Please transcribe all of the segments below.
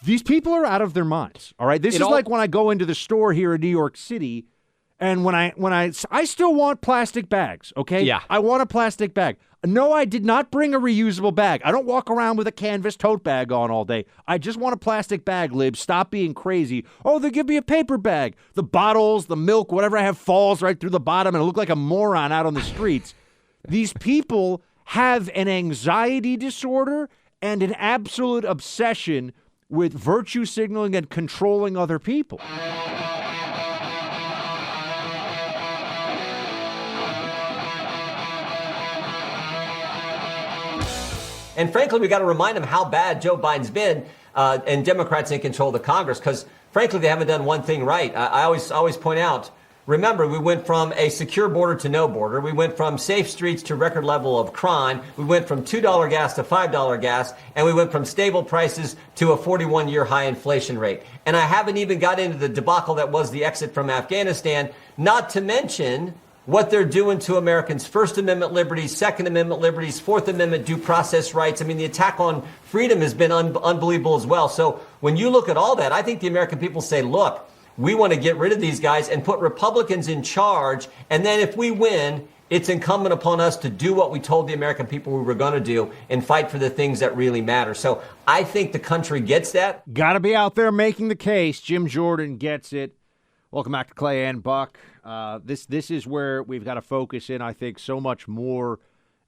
These people are out of their minds, all right? This is like when I go into the store here in New York City, and when I still want plastic bags, okay? Yeah. I want a plastic bag. No, I did not bring a reusable bag. I don't walk around with a canvas tote bag on all day. I just want a plastic bag, Lib. Stop being crazy. Oh, they give me a paper bag. The bottles, the milk, whatever I have falls right through the bottom, and I look like a moron out on the streets. These people have an anxiety disorder and an absolute obsession with virtue signaling and controlling other people. And frankly, we got to remind them how bad Joe Biden's been, and Democrats in control of the Congress, because frankly, they haven't done one thing right. I always point out, remember, we went from a secure border to no border. We went from safe streets to record level of crime. We went from $2 gas to $5 gas, and we went from stable prices to a 41-year high inflation rate. And I haven't even got into the debacle that was the exit from Afghanistan, not to mention what they're doing to Americans' First Amendment liberties, Second Amendment liberties, Fourth Amendment due process rights. I mean, the attack on freedom has been unbelievable as well. So when you look at all that, I think the American people say, look, we want to get rid of these guys and put Republicans in charge. And then if we win, it's incumbent upon us to do what we told the American people we were going to do and fight for the things that really matter. So I think the country gets that. Got to be out there making the case. Jim Jordan gets it. Welcome back to Clay and Buck. This is where we've got to focus in, I think, so much more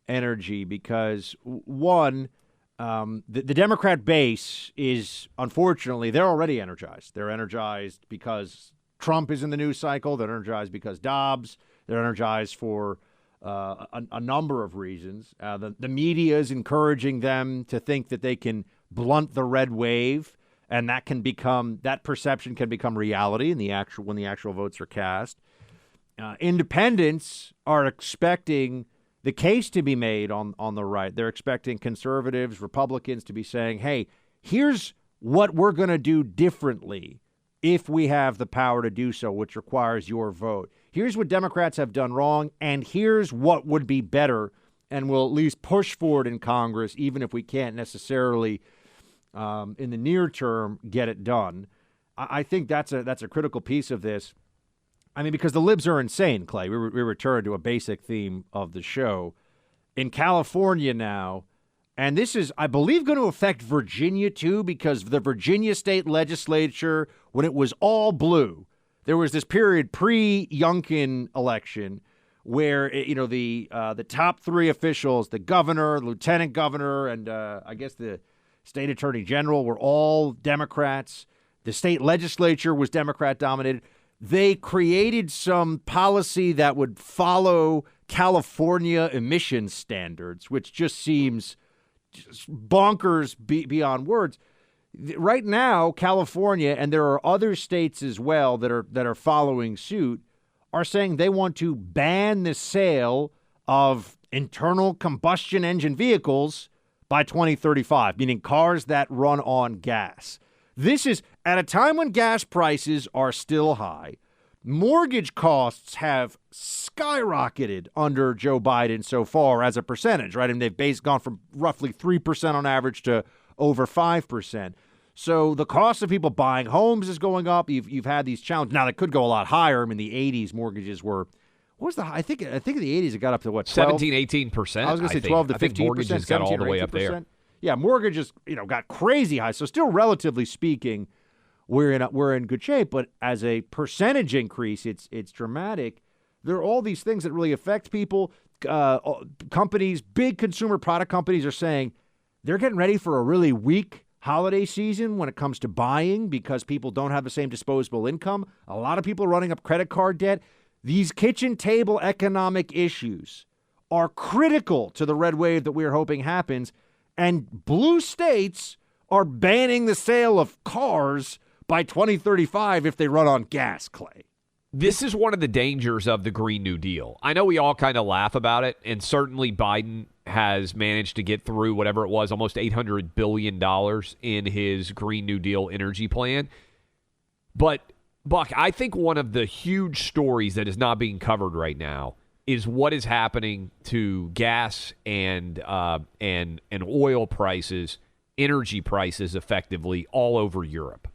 energy because, one, the Democrat base is, unfortunately, they're already energized. They're energized because Trump is in the news cycle. They're energized because Dobbs. They're energized for a number of reasons. The media is encouraging them to think that they can blunt the red wave. And that perception can become reality when the actual votes are cast. Independents are expecting the case to be made on the right. They're expecting conservatives, Republicans to be saying, hey, here's what we're going to do differently if we have the power to do so, which requires your vote. Here's what Democrats have done wrong, and here's what would be better, and we'll at least push for it in Congress, even if we can't necessarily in the near term, get it done. I think that's a critical piece of this. I mean, because the libs are insane, Clay. We return to a basic theme of the show. In California now, and this is, I believe, going to affect Virginia too, because the Virginia state legislature, when it was all blue, there was this period pre-Youngkin election where, the top three officials, the governor, lieutenant governor, and I guess the state attorney general were all Democrats. The state legislature was Democrat-dominated. They created some policy that would follow California emissions standards, which just seems bonkers beyond words. Right now, California, and there are other states as well that are following suit, are saying they want to ban the sale of internal combustion engine vehicles by 2035, meaning cars that run on gas. This is at a time when gas prices are still high. Mortgage costs have skyrocketed under Joe Biden so far as a percentage, right? And they've gone from roughly 3% on average to over 5%. So the cost of people buying homes is going up. You've had these challenges. Now, they could go a lot higher. I mean, the 80s mortgages were, what was the high? I think in the 80s it got up to what, 12? 17, 18%. I was going to say 12 to 15%. Mortgages got all the way up there. Yeah, mortgages, got crazy high. So still, relatively speaking, we're in good shape. But as a percentage increase, it's dramatic. There are all these things that really affect people. Companies, big consumer product companies are saying they're getting ready for a really weak holiday season when it comes to buying because people don't have the same disposable income. A lot of people are running up credit card debt. These kitchen table economic issues are critical to the red wave that we're hoping happens. And blue states are banning the sale of cars by 2035 if they run on gas, Clay. This is one of the dangers of the Green New Deal. I know we all kind of laugh about it, and certainly Biden has managed to get through whatever it was, almost $800 billion in his Green New Deal energy plan. But, Buck, I think one of the huge stories that is not being covered right now is what is happening to gas and oil prices energy prices effectively all over Europe.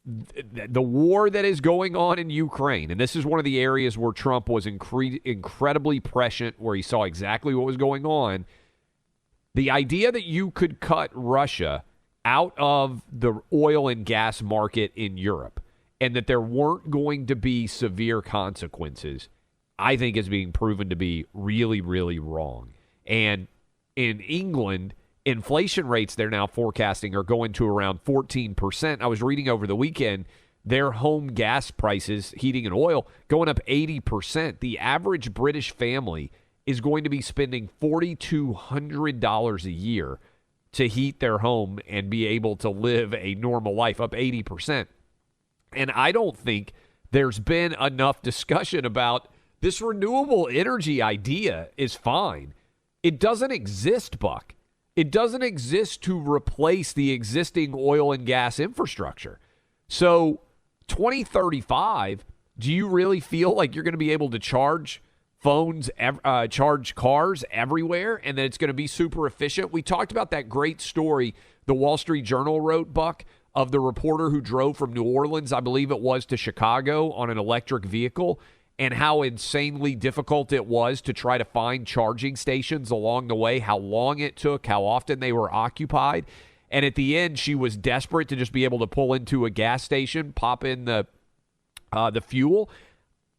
The war that is going on in Ukraine, and this is one of the areas where Trump was incredibly prescient, where he saw exactly what was going on. The idea that you could cut Russia out of the oil and gas market in Europe and that there weren't going to be severe consequences, I think is being proven to be really, really wrong. And in England, inflation rates they're now forecasting are going to around 14%. I was reading over the weekend, their home gas prices, heating and oil, going up 80%. The average British family is going to be spending $4,200 a year to heat their home and be able to live a normal life, up 80%. And I don't think there's been enough discussion about this renewable energy idea is fine. It doesn't exist, Buck. It doesn't exist to replace the existing oil and gas infrastructure. So 2035, do you really feel like you're going to be able to charge phones, charge cars everywhere, and that it's going to be super efficient? We talked about that great story the Wall Street Journal wrote, Buck, of the reporter who drove from New Orleans, I believe it was, to Chicago on an electric vehicle, and how insanely difficult it was to try to find charging stations along the way, how long it took, how often they were occupied. And at the end, she was desperate to just be able to pull into a gas station, pop in the fuel.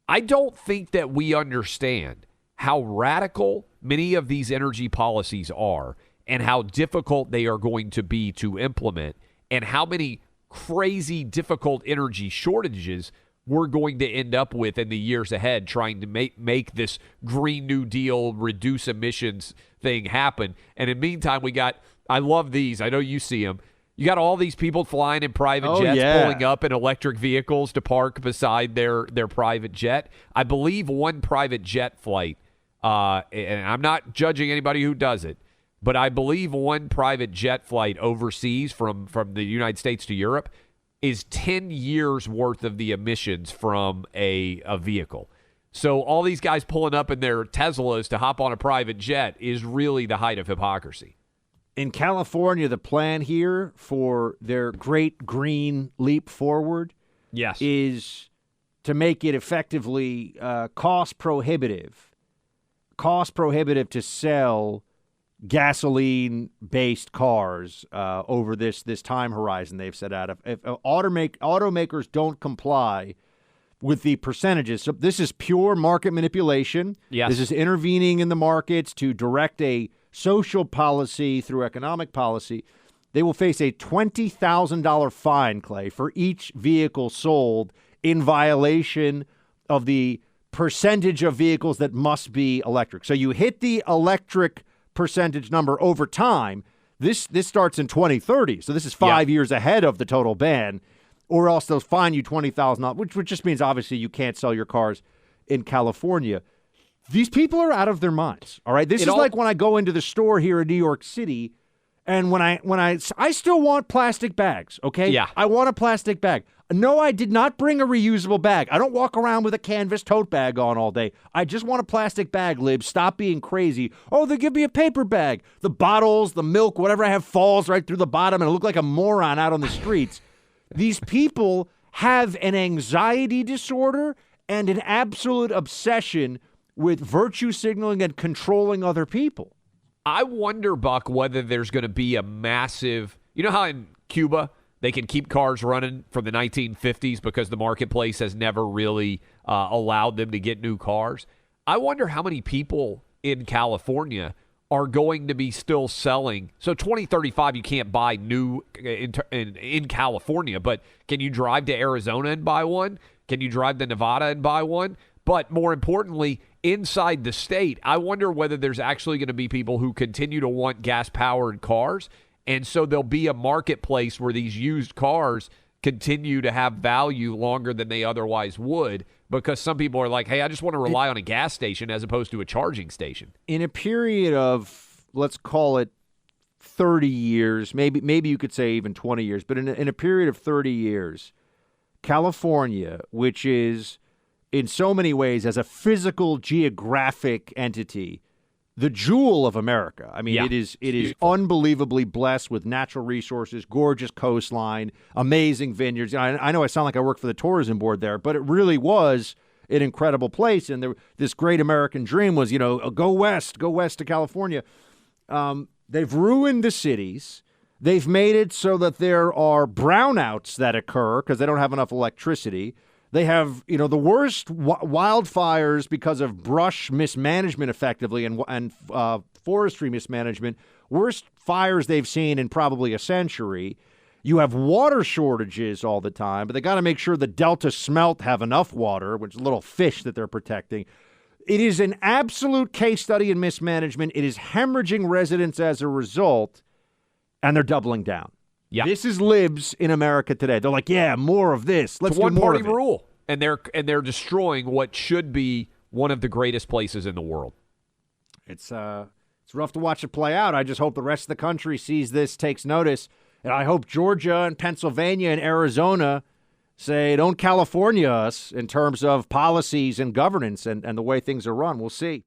I don't think that we understand how radical many of these energy policies are and how difficult they are going to be to implement and how many crazy, difficult energy shortages we're going to end up with in the years ahead trying to make this Green New Deal, reduce emissions thing happen. And in the meantime, we got, I love these. I know you see them. You got all these people flying in private jets, pulling up in electric vehicles to park beside their private jet. I believe one private jet flight, and I'm not judging anybody who does it, but I believe one private jet flight overseas from the United States to Europe is 10 years worth of the emissions from a vehicle. So all these guys pulling up in their Teslas to hop on a private jet is really the height of hypocrisy. In California, the plan here for their great green leap forward is to make it effectively cost prohibitive to sell gasoline-based cars over this time horizon they've set out. If automakers don't comply with the percentages, so this is pure market manipulation. Yes. This is intervening in the markets to direct a social policy through economic policy. They will face a $20,000 fine, Clay, for each vehicle sold in violation of the percentage of vehicles that must be electric. So you hit the electric percentage number over time. This starts in 2030, so this is 5 years ahead of the total ban, or else they'll fine you $20,000, which just means obviously you can't sell your cars in California. These people are out of their minds. All right, this is like when I go into the store here in New York City, and when I still want plastic bags. Okay, I want a plastic bag. No, I did not bring a reusable bag. I don't walk around with a canvas tote bag on all day. I just want a plastic bag, Lib. Stop being crazy. Oh, they give me a paper bag. The bottles, the milk, whatever I have falls right through the bottom, and I look like a moron out on the streets. These people have an anxiety disorder and an absolute obsession with virtue signaling and controlling other people. I wonder, Buck, whether there's going to be a massive, you know how in Cuba they can keep cars running from the 1950s because the marketplace has never really allowed them to get new cars. I wonder how many people in California are going to be still selling. So 2035, you can't buy new in California, but can you drive to Arizona and buy one? Can you drive to Nevada and buy one? But more importantly, inside the state, I wonder whether there's actually going to be people who continue to want gas-powered cars. And so there'll be a marketplace where these used cars continue to have value longer than they otherwise would, because some people are like, hey, I just want to rely on a gas station as opposed to a charging station. In a period of, let's call it 30 years, maybe you could say even 20 years, but in a period of 30 years, California, which is in so many ways as a physical geographic entity the jewel of America. I mean, Yeah. it is unbelievably blessed with natural resources, gorgeous coastline, amazing vineyards. I know I sound like I work for the tourism board there, but it really was an incredible place. And this great American dream was, go west to California. They've ruined the cities. They've made it so that there are brownouts that occur because they don't have enough electricity. They have, the worst wildfires because of brush mismanagement, effectively, and forestry mismanagement. Worst fires they've seen in probably a century. You have water shortages all the time, but they got to make sure the Delta smelt have enough water, which is a little fish that they're protecting. It is an absolute case study in mismanagement. It is hemorrhaging residents as a result, and they're doubling down. Yeah. This is libs in America today. They're like, yeah, more of this. Let's It's a do more one-party of it. rule, and they're destroying what should be one of the greatest places in the world. It's rough to watch it play out. I just hope the rest of the country sees this, takes notice, and I hope Georgia and Pennsylvania and Arizona say, don't California us in terms of policies and governance and the way things are run. We'll see.